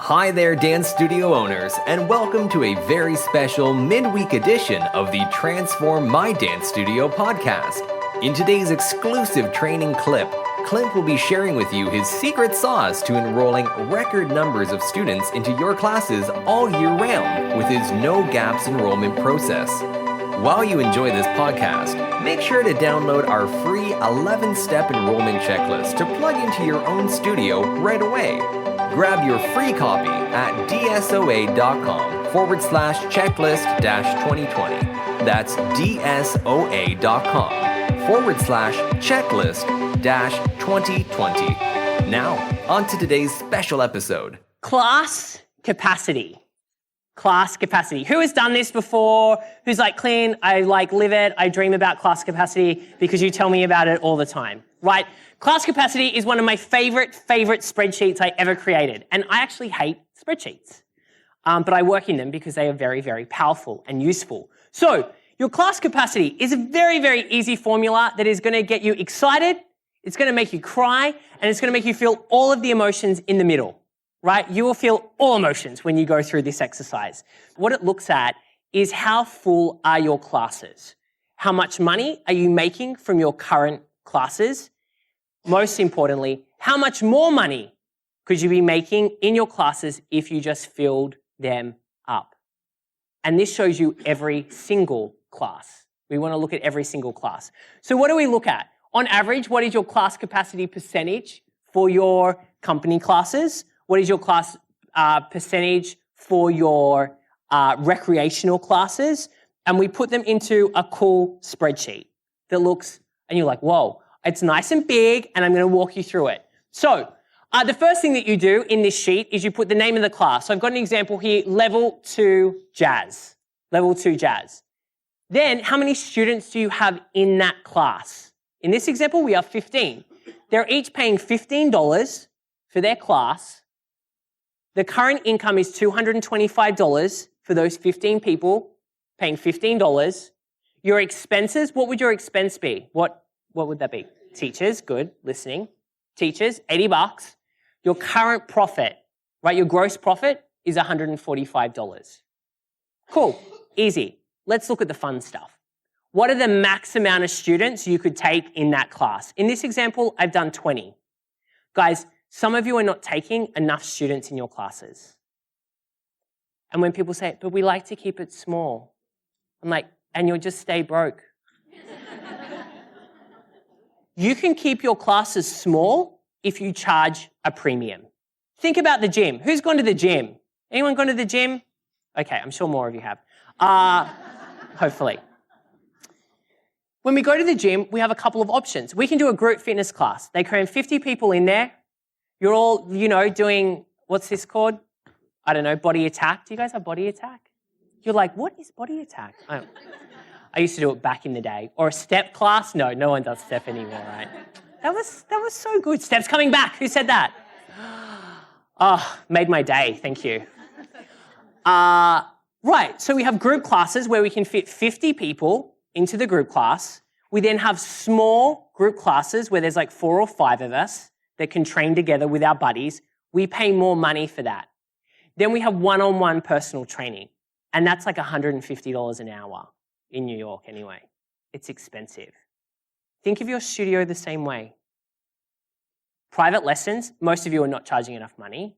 Hi there, dance studio owners, and welcome to a very special midweek edition of the Transform My Dance Studio podcast. In today's exclusive training clip, Clint will be sharing with you his secret sauce to enrolling record numbers of students into your classes all year round with his no gaps enrollment process. While you enjoy this podcast, make sure to download our free 11-step enrollment checklist to plug into your own studio right away. Grab your free copy at dsoa.com/checklist-2020. That's dsoa.com/checklist-2020. Now, on to today's special episode. Class capacity. Class capacity. Who has done this before? Who's like, Clint, I live it. I dream about class capacity because you tell me about it all the time, right? Class capacity is one of my favorite spreadsheets I ever created. And I actually hate spreadsheets. But I work in them because they are very, very powerful and useful. So your class capacity is a very, very easy formula that is going to get you excited. It's going to make you cry, and it's going to make you feel all of the emotions in the middle. Right? You will feel all emotions when you go through this exercise. What it looks at is how full are your classes? How much money are you making from your current classes? Most importantly, how much more money could you be making in your classes if you just filled them up? And this shows you every single class. We want to look at every single class. So what do we look at? On average, what is your class capacity percentage for your company classes? What is your class percentage for your recreational classes? And we put them into a cool spreadsheet that looks, and you're like, whoa, it's nice and big, and I'm going to walk you through it. So the first thing that you do in this sheet is you put the name of the class. So I've got an example here, Level 2 Jazz. Level 2 Jazz. Then how many students do you have in that class? In this example, we have 15. They're each paying $15 for their class. The current income is $225 for those 15 people paying $15. Your expenses, what would your expense be? What would that be? Teachers, good, listening. Teachers, $80. Your current profit, right? Your gross profit is $145. Cool, easy. Let's look at the fun stuff. What are the max amount of students you could take in that class? In this example, I've done 20. Guys, some of you are not taking enough students in your classes. And when people say, but we like to keep it small, I'm like, and you'll just stay broke. You can keep your classes small if you charge a premium. Think about the gym. Who's gone to the gym? Anyone gone to the gym? Okay, I'm sure more of you have. Hopefully. When we go to the gym, we have a couple of options. We can do a group fitness class. They cram 50 people in there. You're all, doing, what's this called? I don't know, body attack. Do you guys have body attack? You're like, what is body attack? I used to do it back in the day. Or a step class? No one does step anymore, right? That was so good. Steps coming back. Who said that? Oh, made my day. Thank you. Right, so we have group classes where we can fit 50 people into the group class. We then have small group classes where there's like 4 or 5 of us that can train together with our buddies. We pay more money for that. Then we have one-on-one personal training, and that's like $150 an hour in New York anyway. It's expensive. Think of your studio the same way. Private lessons, most of you are not charging enough money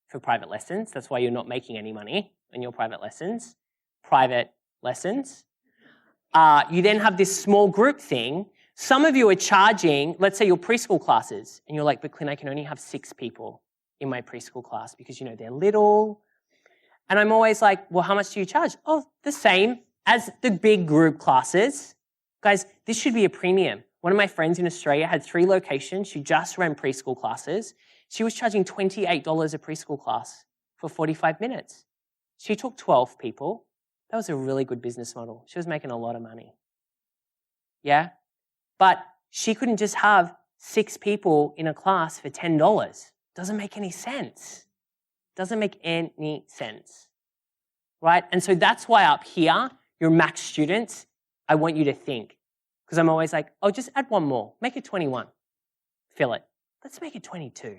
for private lessons. That's why you're not making any money in your private lessons. Private lessons. You then have this small group thing. Some of you are charging, let's say your preschool classes, and you're like, but Clint, I can only have 6 people in my preschool class because, they're little. And I'm always like, well, how much do you charge? Oh, the same as the big group classes. Guys, this should be a premium. One of my friends in Australia had 3 locations. She just ran preschool classes. She was charging $28 a preschool class for 45 minutes. She took 12 people. That was a really good business model. She was making a lot of money. Yeah? But she couldn't just have 6 people in a class for $10. Doesn't make any sense. Doesn't make any sense. Right? And so that's why up here, your max students, I want you to think. Because I'm always like, oh, just add one more. Make it 21. Fill it. Let's make it 22.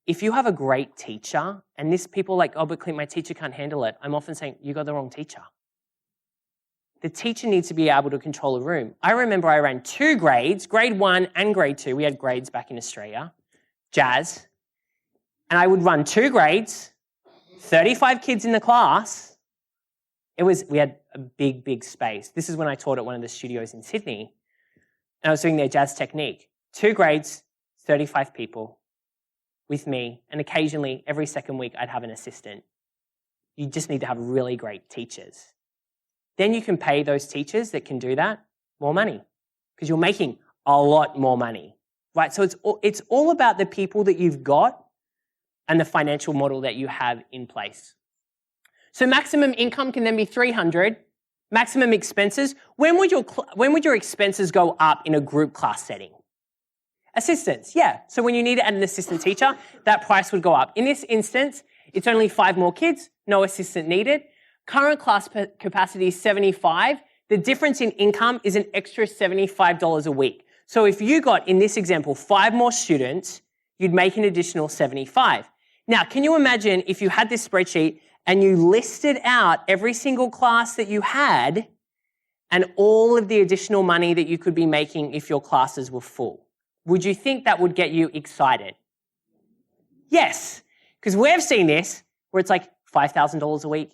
if you have a great teacher, and this people are like, oh, but Clint, my teacher can't handle it. I'm often saying, you got the wrong teacher. The teacher needs to be able to control a room. I remember I ran 2 grades, grade 1 and grade 2. We had grades back in Australia, jazz. And I would run 2 grades, 35 kids in the class. We had a big, big space. This is when I taught at one of the studios in Sydney. And I was doing their jazz technique. 2 grades, 35 people with me. And occasionally, every second week, I'd have an assistant. You just need to have really great teachers. Then you can pay those teachers that can do that more money because you're making a lot more money, right? So it's all about the people that you've got and the financial model that you have in place. So maximum income can then be 300. Maximum expenses. When would your expenses go up in a group class setting? Assistants, yeah. So when you need to add an assistant teacher, that price would go up. In this instance, it's only 5 more kids, no assistant needed. Current class capacity is 75. The difference in income is an extra $75 a week. So if you got, in this example, 5 more students, you'd make an additional 75. Now, can you imagine if you had this spreadsheet and you listed out every single class that you had and all of the additional money that you could be making if your classes were full? Would you think that would get you excited? Yes, because we've seen this where it's like $5,000 a week,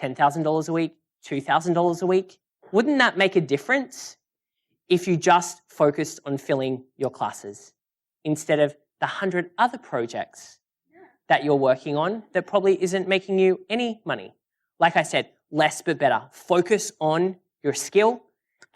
$10,000 a week, $2,000 a week. Wouldn't that make a difference if you just focused on filling your classes instead of the 100 other projects that you're working on that probably isn't making you any money? Like I said, less but better. Focus on your skill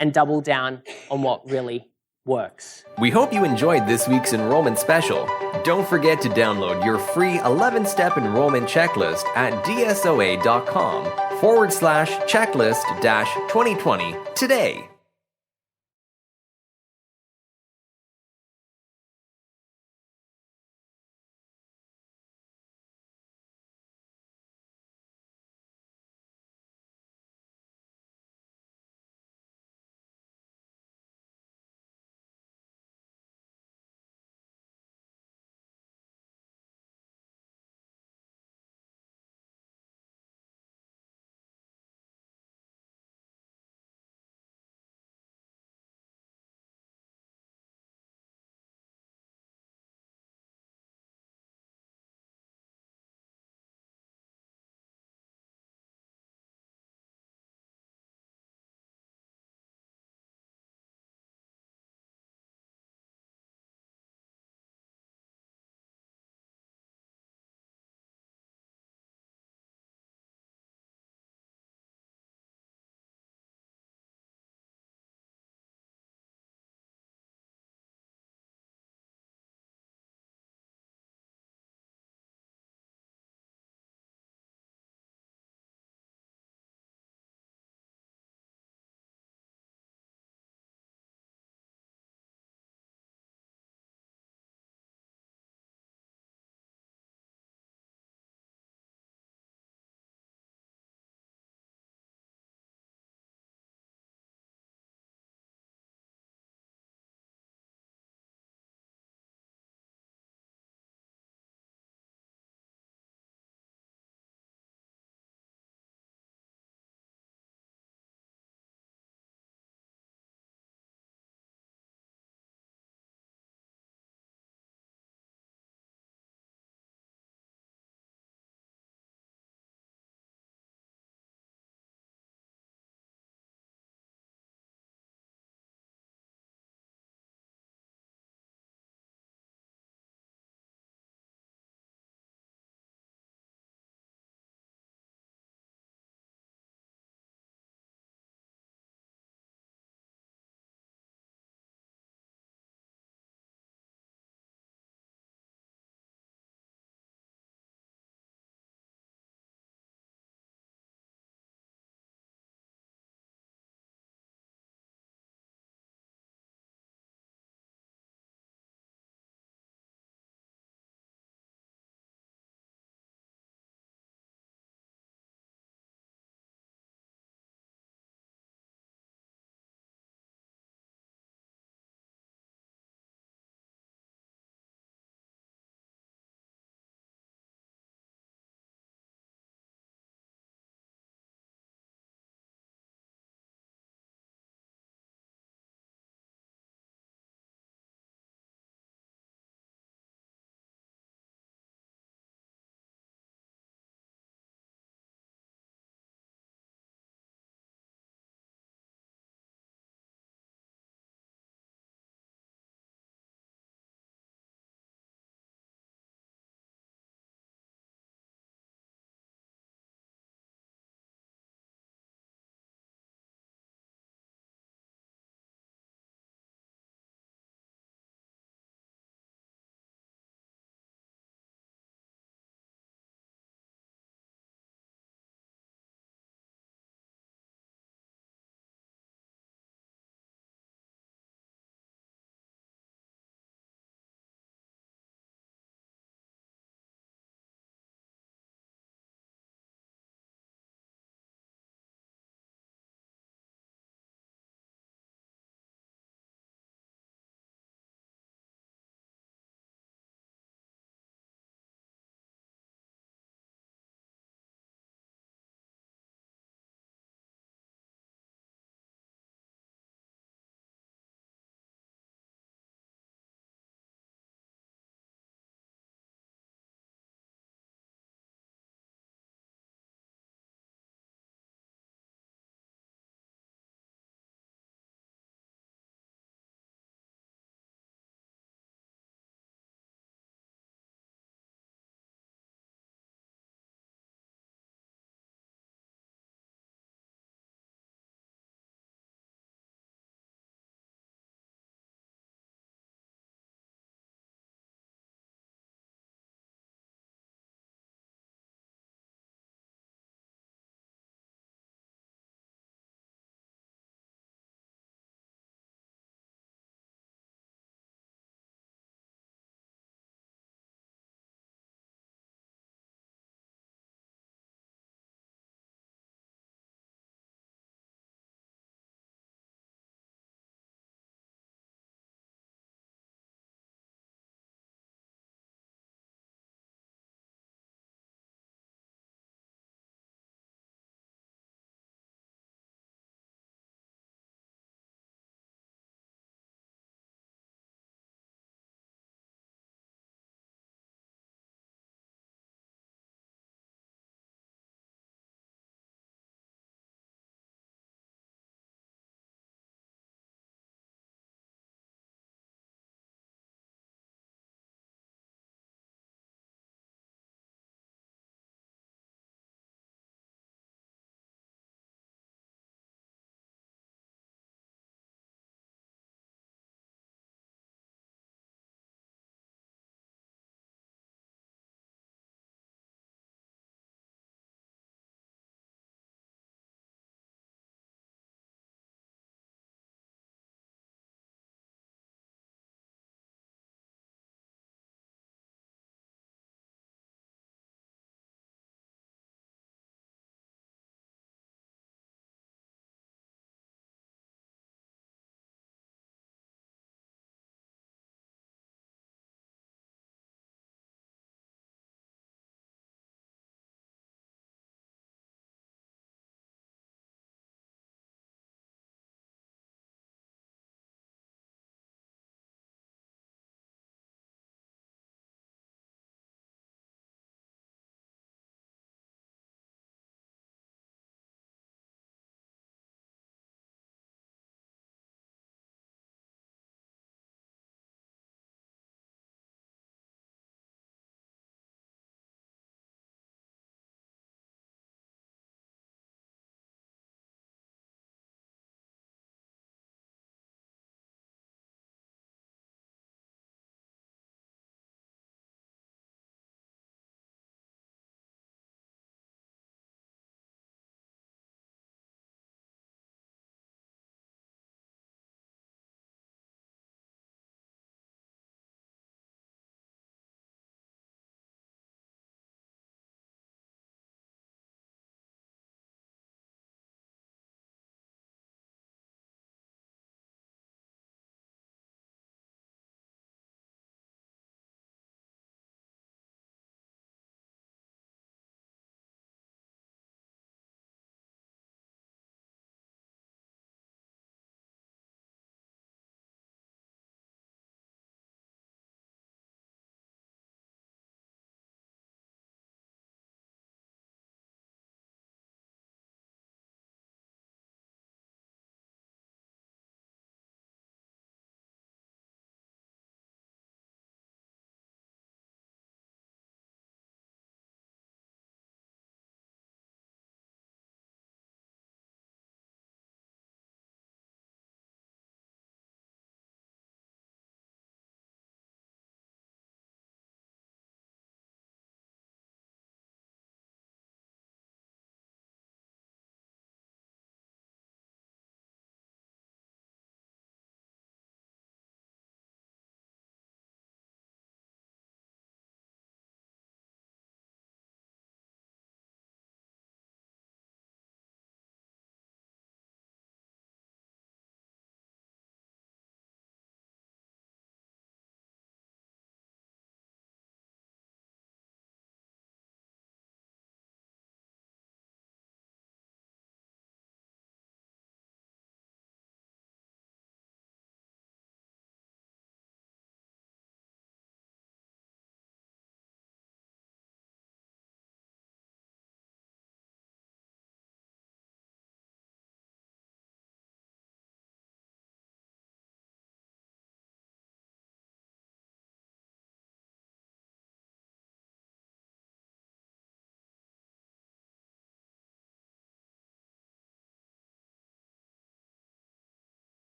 and double down on what really works. We hope you enjoyed this week's enrollment special. Don't forget to download your free 11-step enrollment checklist at dsoa.com/checklist-2020 today.